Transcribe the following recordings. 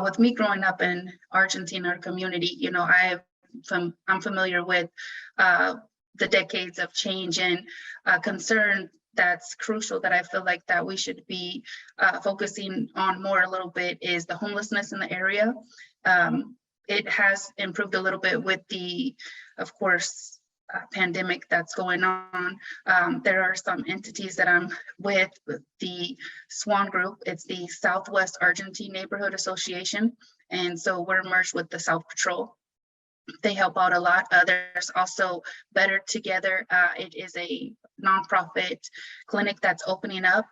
with me growing up in Argentina, our community, you know, I'm familiar with the decades of change and concern that's crucial that I feel like that we should be focusing on more a little bit is the homelessness in the area. It has improved a little bit with the, of course, pandemic that's going on. There are some entities that I'm with the SWAN group. It's the Southwest Argentine Neighborhood Association. And so we're merged with the South Patrol. They help out a lot. There's also Better Together. It is a nonprofit clinic that's opening up.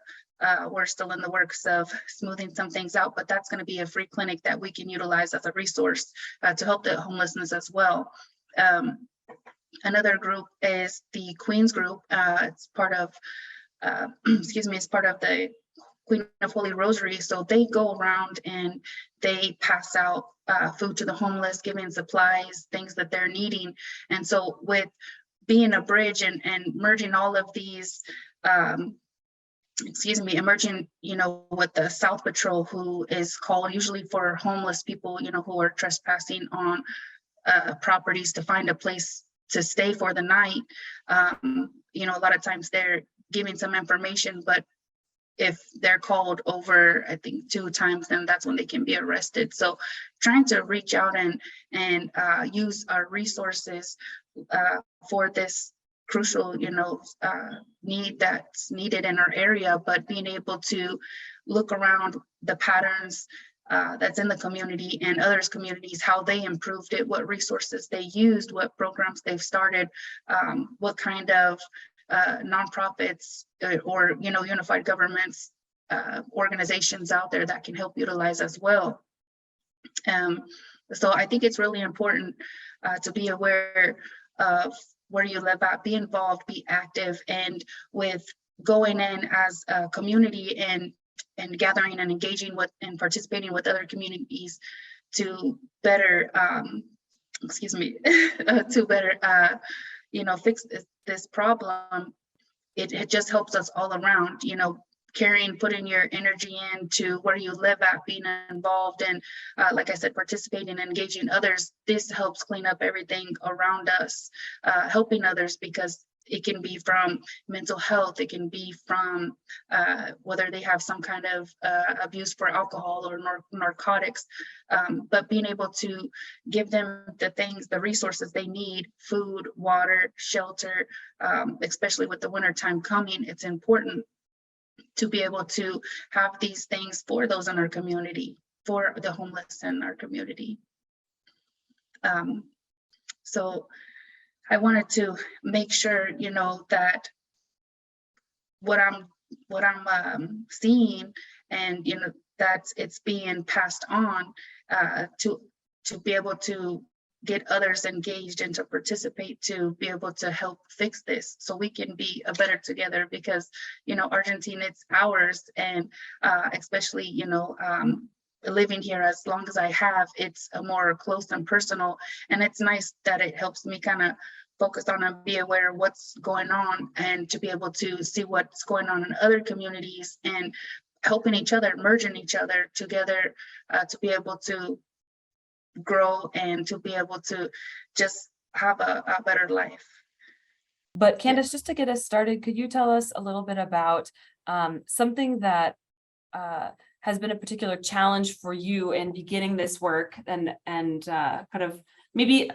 We're still in the works of smoothing some things out, but that's going to be a free clinic that we can utilize as a resource to help the homelessness as well. Another group is the Queens group. It's part of, it's part of the Queen of Holy Rosary. So they go around and they pass out food to the homeless, giving supplies, things that they're needing. And so with being a bridge and merging all of these, emerging, you know, with the South Patrol, who is called usually for homeless people, you know, who are trespassing on properties to find a place to stay for the night. You know, a lot of times they're giving some information, but if they're called over, I think 2 times, then that's when they can be arrested. So trying to reach out and use our resources for this crucial, you know, need that's needed in our area, but being able to look around the patterns that's in the community and others communities, how they improved it, what resources they used, what programs they've started, what kind of nonprofits or, you know, unified governments organizations out there that can help utilize as well. So I think it's really important to be aware of where you live at, be involved, be active, and with going in as a community and gathering and engaging with and participating with other communities to better, to better, you know, fix this problem. It just helps us all around, you know, putting your energy into where you live at, being involved and like I said, participating and engaging others. This helps clean up everything around us, helping others, because it can be from mental health, it can be from whether they have some kind of abuse for alcohol or narcotics, but being able to give them the resources they need, food, water, shelter, especially with the winter time coming, it's important to be able to have these things for those in our community, for the homeless in our community. So I wanted to make sure, you know, that what I'm seeing, and you know, that it's being passed on to be able to get others engaged and to participate, to be able to help fix this, so we can be a better together. Because, you know, Argentina, it's ours, and especially, you know, living here as long as I have, it's a more close and personal, and it's nice that it helps me kind of focus on and be aware of what's going on, and to be able to see what's going on in other communities and helping each other, merging each other together to be able to grow and to be able to just have a better life. But Candace, just to get us started, could you tell us a little bit about something that has been a particular challenge for you in beginning this work, and kind of maybe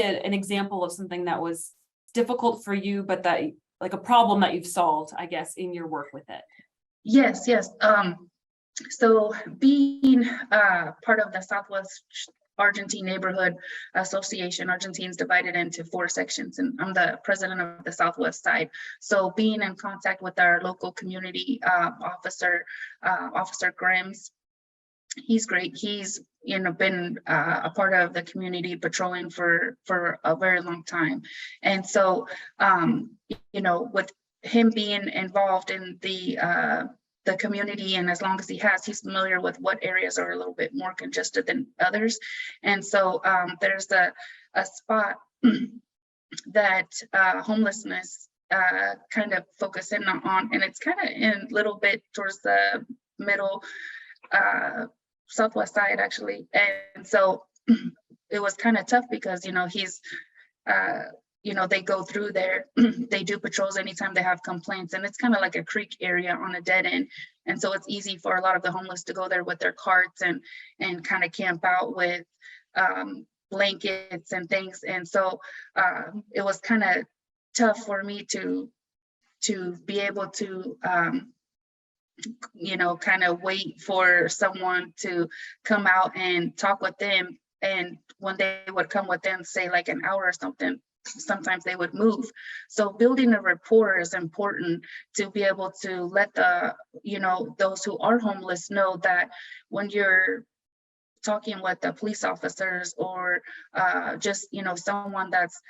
an example of something that was difficult for you, but that, like, a problem that you've solved, I guess, in your work with it? Yes. So being part of the Southwest Argentine Neighborhood Association, Argentine's divided into 4 sections, and I'm the president of the Southwest side. So being in contact with our local community officer, Officer Grims, he's great. He's, you know, been a part of the community patrolling for a very long time. And so, you know, with him being involved in the community, and as long as he's familiar with what areas are a little bit more congested than others. And so there's a spot that homelessness kind of focus in on, and it's kind of in a little bit towards the middle Southwest side actually. And so it was kind of tough because, he's, they go through there, they do patrols anytime they have complaints, and it's kind of like a creek area on a dead end. And so it's easy for a lot of the homeless to go there with their carts and kind of camp out with blankets and things. And so it was kind of tough for me to be able to kind of wait for someone to come out and talk with them. And when they would come within, say, like an hour or something, sometimes they would move. So building a rapport is important to be able to let those who are homeless know that when you're talking with the police officers or just someone that's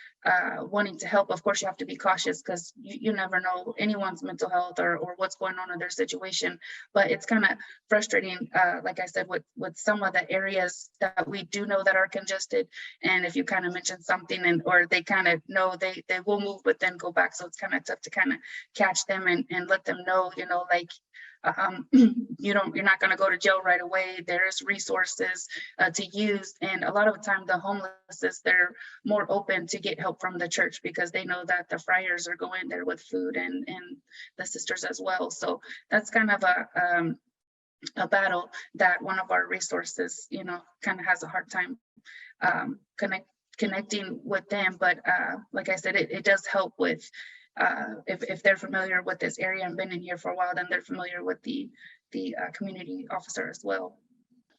wanting to help, of course you have to be cautious, because you never know anyone's mental health or what's going on in their situation. But it's kind of frustrating, like I said, with some of the areas that we do know that are congested, and if you kind of mention something or they kind of know, they will move but then go back. So it's kind of tough to kind of catch them and let them know, like you're not going to go to jail right away. There's resources to use, and a lot of the time the homeless, they're more open to get help from the church because they know that the friars are going there with food and the sisters as well. So that's kind of a battle that one of our resources kind of has a hard time connecting with them. But like I said, it does help with if they're familiar with this area and been in here for a while, then they're familiar with the community officer as well.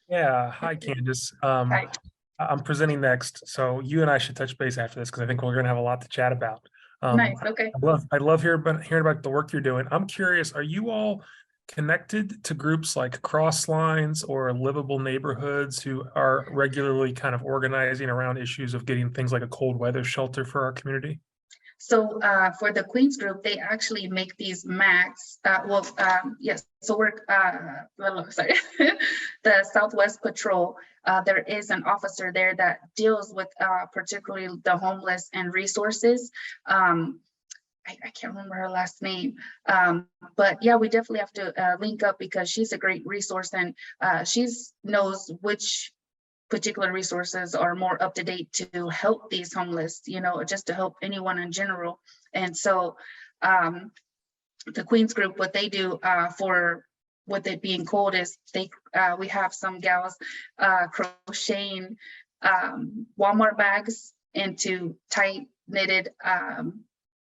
Yeah. Hi, Candace. Hi. I'm presenting next, so you and I should touch base after this because I think we're going to have a lot to chat about. Nice. Okay. I love hearing about the work you're doing. I'm curious, are you all connected to groups like Crosslines or Livable Neighborhoods who are regularly kind of organizing around issues of getting things like a cold weather shelter for our community? So for the Queens group, they actually make these mats. Yes. So we're sorry, the Southwest Patrol. There is an officer there that deals with particularly the homeless and resources. I can't remember her last name, but yeah, we definitely have to link up because she's a great resource, and she knows which particular resources are more up to date to help these homeless, just to help anyone in general. And so the Queens group, what they do for with it being cold is we have some gals crocheting Walmart bags into tight knitted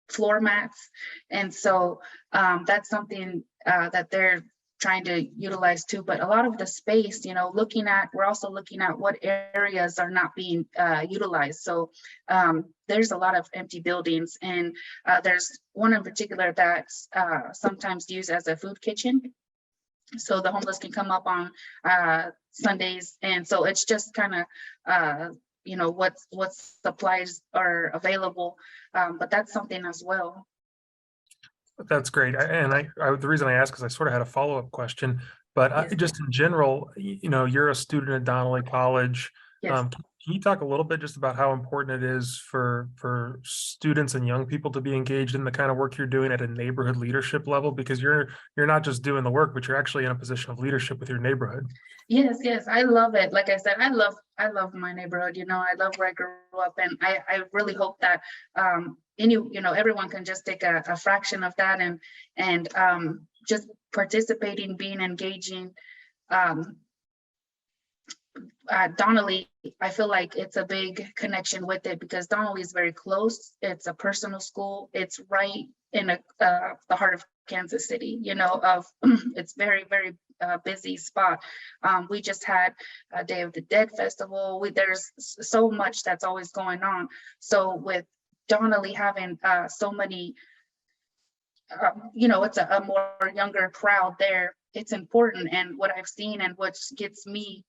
floor mats. And so that's something that they're trying to utilize too. But a lot of the space, we're also looking at what areas are not being utilized. So there's a lot of empty buildings, and there's one in particular that's sometimes used as a food kitchen. So the homeless can come up on Sundays. And so it's just kind of, what supplies are available. But that's something as well. That's great. The reason I ask is I sort of had a follow-up question, but Yes. Just in general, you're a student at Donnelly College. Yes. Can you talk a little bit just about how important it is for students and young people to be engaged in the kind of work you're doing at a neighborhood leadership level? Because you're not just doing the work, but you're actually in a position of leadership with your neighborhood. Yes, I love it. Like I said, I love my neighborhood. I love where I grew up, and I really hope that everyone can just take a fraction of that and just participating, being engaging. Donnelly, I feel like it's a big connection with it because Donnelly is very close. It's a personal school. It's right in the heart of Kansas City. It's very, very busy spot. We just had a Day of the Dead festival. There's so much that's always going on. So with Donnelly having so many, it's a more younger crowd there. It's important, and what I've seen and what gets me,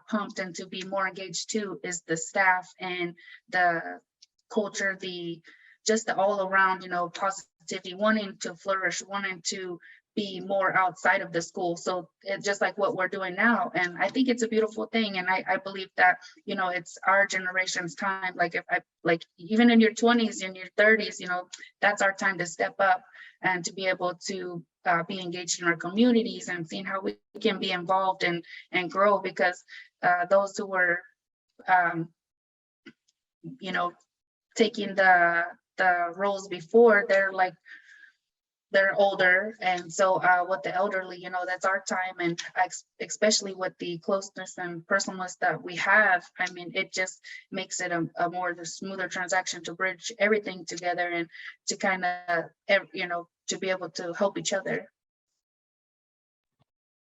pumped and to be more engaged too is the staff and the culture, just the all around, positivity, wanting to flourish, wanting to be more outside of the school. So it's just like what we're doing now. And I think it's a beautiful thing. And I believe that, it's our generation's time. Like even in your 20s and your 30s, that's our time to step up and to be able to be engaged in our communities and seeing how we can be involved and grow, because those who were, you know, taking the roles before, they're older, and so with the elderly, you know, that's our time, and especially with the closeness and personalness that we have, I mean, it just makes it a more smoother transaction to bridge everything together and to kind of, you know, to be able to help each other.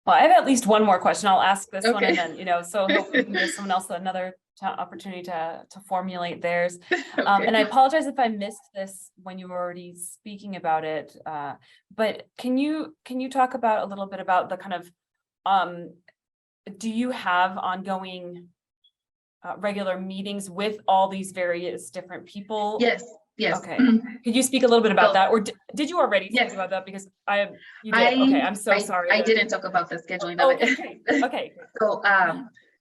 Well, I have at least one more question. I'll ask this one, Okay. and then, you know, so hopefully we can give someone else another opportunity to formulate theirs. And I apologize if I missed this when you were already speaking about it. But can you talk about a little bit about the kind of, do you have ongoing regular meetings with all these various different people? Yes. Yes. Okay. Could you speak a little bit about that, or did you already Yes. speak about that? Because you did. Okay, I'm so sorry. I didn't talk about the scheduling of it. Okay. Okay. So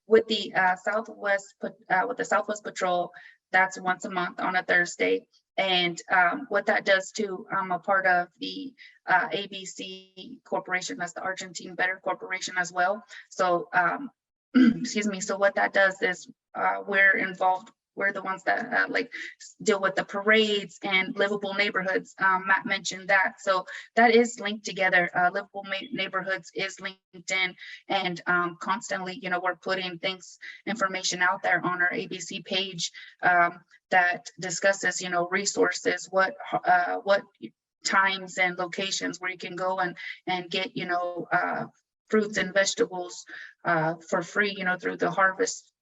with the Southwest Patrol, that's once a month on a Thursday. And what that does too, I'm a part of the ABC Corporation, that's the Argentine Better Corporation as well. So excuse me. So what that does is we're involved. We're the ones that like deal with the parades and livable neighborhoods. Matt mentioned that. So that is linked together. Livable neighborhoods is linked in, and constantly, you know, we're putting information out there on our ABC page that discusses, you know, resources, what times and locations where you can go and get, you know, fruits and vegetables for free, you know, through the harvest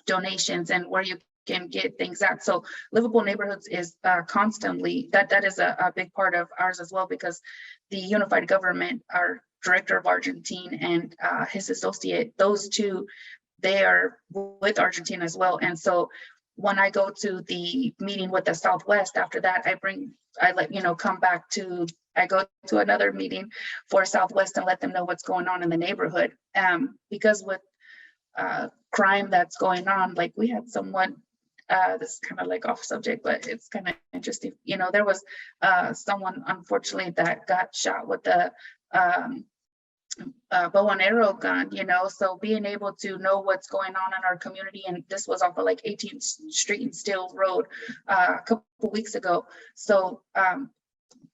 donations, and where you can get things at. So livable neighborhoods is constantly, that is a big part of ours as well, because the unified government, our director of Argentine and his associate, those two, they are with Argentine as well. And so when I go to the meeting with the Southwest, after that, I let, you know, come back to, I go to another meeting for Southwest and let them know what's going on in the neighborhood. Because with crime that's going on, like we had someone, this is kind of like off subject, but it's kind of interesting. You know, there was someone, unfortunately, that got shot with a bow and arrow gun, you know, so being able to know what's going on in our community, and this was off of like 18th Street and Steele Road a couple weeks ago. So,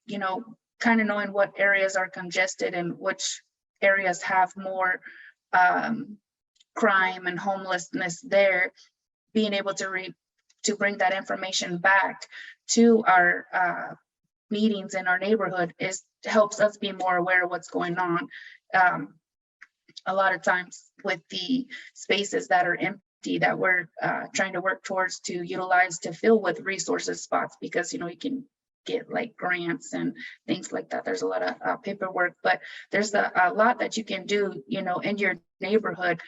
you know, kind of knowing what areas are congested and which areas have more crime and homelessness there, being able to bring that information back to our meetings in our neighborhood helps us be more aware of what's going on. A lot of times with the spaces that are empty that we're trying to work towards to utilize to fill with resources spots, because, you know, you can get like grants and things like that. There's a lot of paperwork, but there's a lot that you can do, you know, in your neighborhood.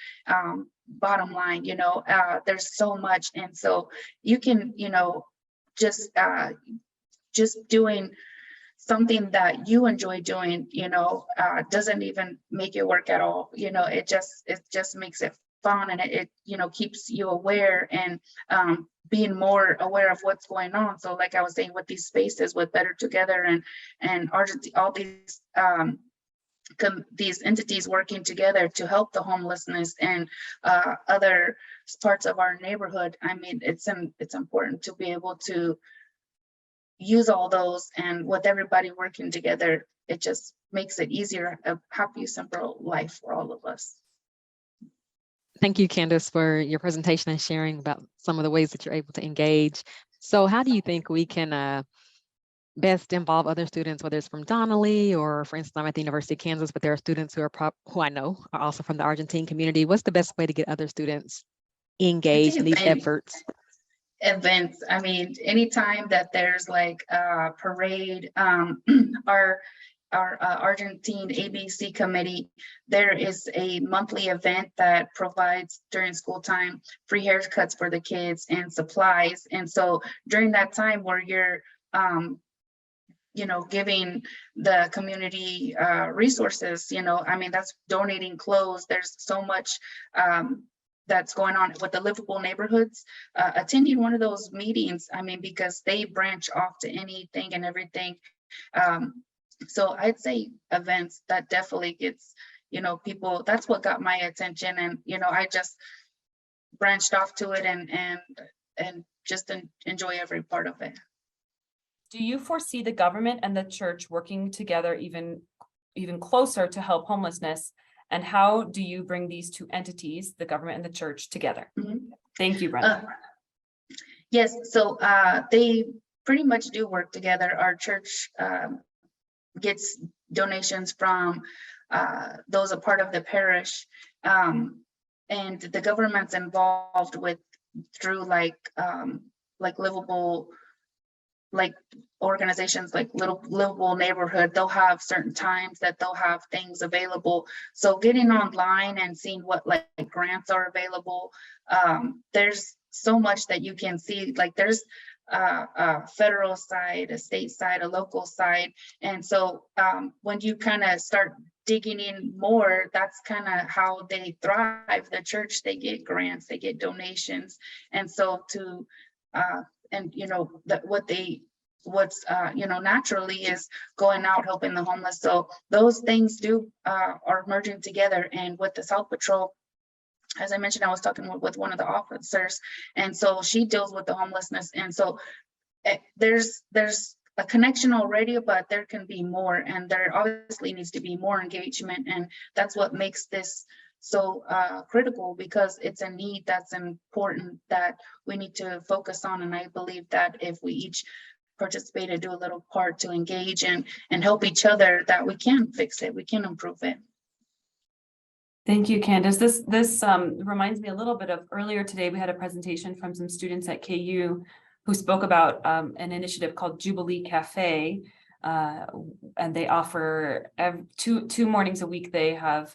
Bottom line, you know, there's so much. And so you can, you know, just doing something that you enjoy doing, you know, doesn't even make it work at all. You know, it just makes it fun, and it you know, keeps you aware and being more aware of what's going on. So like I was saying, with these spaces with Better Together and Argentine, all these entities working together to help the homelessness and other parts of our neighborhood. I mean, it's important to be able to use all those, and with everybody working together, it just makes it easier, a happy, simple life for all of us. Thank you, Candace, for your presentation and sharing about some of the ways that you're able to engage. So how do you think we can best involve other students, whether it's from Donnelly or, for instance, I'm at the University of Kansas, but there are students who I know are also from the Argentine community. What's the best way to get other students engaged in these efforts? Events. I mean, anytime that there's like a parade, our Argentine ABC committee, there is a monthly event that provides during school time free haircuts for the kids and supplies. And so during that time where you're you know, giving the community resources, you know, I mean, that's donating clothes. There's so much that's going on with the livable neighborhoods. Attending one of those meetings, I mean, because they branch off to anything and everything. So I'd say events that definitely gets, people, that's what got my attention. And, I just branched off to it and just enjoy every part of it. Do you foresee the government and the church working together even closer to help homelessness? And how do you bring these two entities, the government and the church, together? Thank you, Brenda. Yes, so they pretty much do work together. Our church gets donations from those a part of the parish, and the government's involved with through like livable, like organizations like livable neighborhood. They'll have certain times that they'll have things available. So getting online and seeing what like grants are available, there's so much that you can see. Like there's a federal side, a state side, a local side. And so when you kind of start digging in more, that's kind of how they thrive. The church, they get grants, they get donations. And so to and what's naturally is going out helping the homeless. So those things are merging together. And with the South Patrol, as I mentioned, I was talking with one of the officers, and so she deals with the homelessness. And so there's a connection already, but there can be more, and there obviously needs to be more engagement. And that's what makes this so critical, because it's a need that's important that we need to focus on. And I believe that if we each participate and do a little part to engage and help each other, that we can fix it, we can improve it. Thank you, Candace. This reminds me a little bit of earlier today. We had a presentation from some students at KU who spoke about an initiative called Jubilee Cafe, and they offer two mornings a week. They have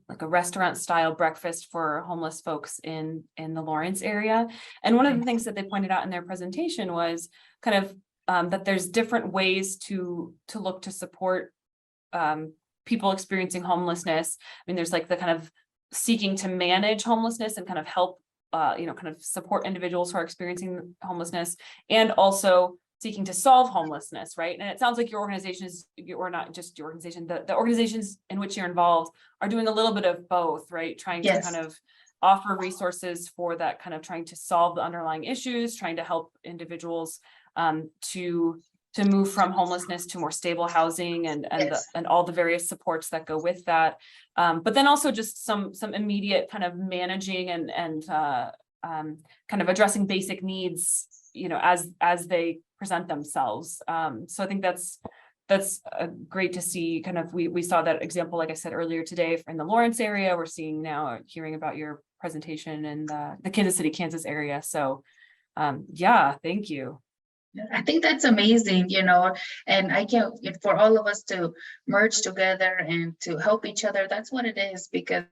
like a restaurant style breakfast for homeless folks in the Lawrence area. And one of the things that they pointed out in their presentation was kind of that there's different ways to look to support people experiencing homelessness. I mean, there's like the kind of seeking to manage homelessness and kind of help, kind of support individuals who are experiencing homelessness, and also seeking to solve homelessness, right? And it sounds like your organization is, or not just your organization, the organizations in which you're involved are doing a little bit of both, right? Trying to kind of offer resources for that, kind of trying to solve the underlying issues, trying to help individuals to move from homelessness to more stable housing and all the various supports that go with that. But then also just some immediate kind of managing and kind of addressing basic needs, as they present themselves. So I think that's great to see. Kind of, we saw that example, like I said earlier today, in the Lawrence area. We're seeing now, hearing about your presentation in the Kansas City, Kansas area. So yeah, thank you. I think that's amazing, and I can't, for all of us to merge together and to help each other. That's what it is, because,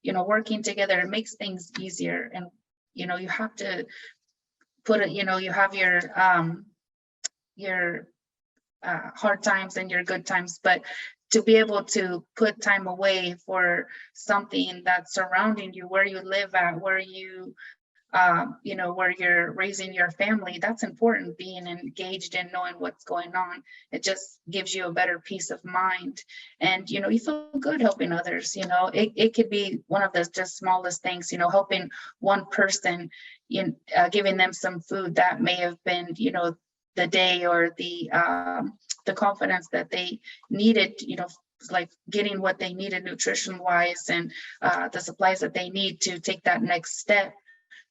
working together, it makes things easier. And, you have to put it, you have your hard times and your good times, but to be able to put time away for something that's surrounding you, where you live at, where you where you're raising your family, that's important. Being engaged and knowing what's going on, it just gives you a better peace of mind. And, you feel good helping others. It could be one of the just smallest things, helping one person, giving them some food that may have been, the day or the confidence that they needed, like getting what they needed nutrition wise, and the supplies that they need to take that next step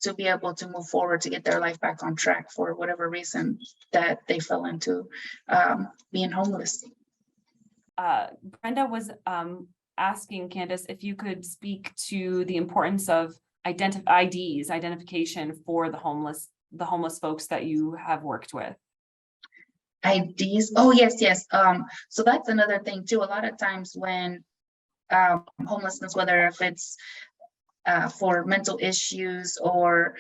to be able to move forward, to get their life back on track for whatever reason that they fell into being homeless. Brenda was asking Candace if you could speak to the importance of identification for the homeless folks that you have worked with. IDs. Oh, yes. So that's another thing too. A lot of times when homelessness, whether if it's for mental issues or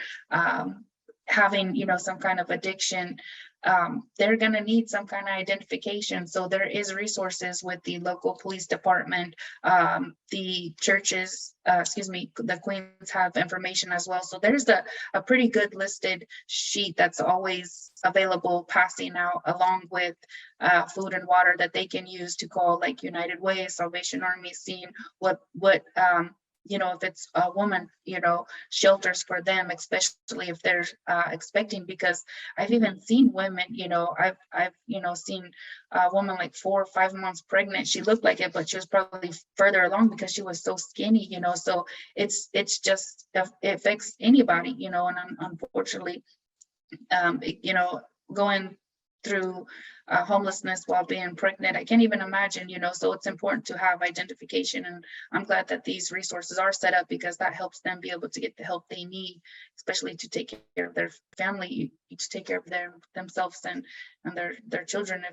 having, some kind of addiction, they're going to need some kind of identification. So there is resources with the local police department, the churches, the Queens have information as well. So there's a pretty good listed sheet that's always available, passing out, along with food and water that they can use to call, like United Way, Salvation Army, seeing what if it's a woman, shelters for them, especially if they're expecting, because I've even seen women, I've seen a woman like 4 or 5 months pregnant. She looked like it, but she was probably further along because she was so skinny, so it's just, it affects anybody, and unfortunately, going through homelessness while being pregnant, I can't even imagine, so it's important to have identification. And I'm glad that these resources are set up, because that helps them be able to get the help they need, especially to take care of their family, to take care of themselves and their children,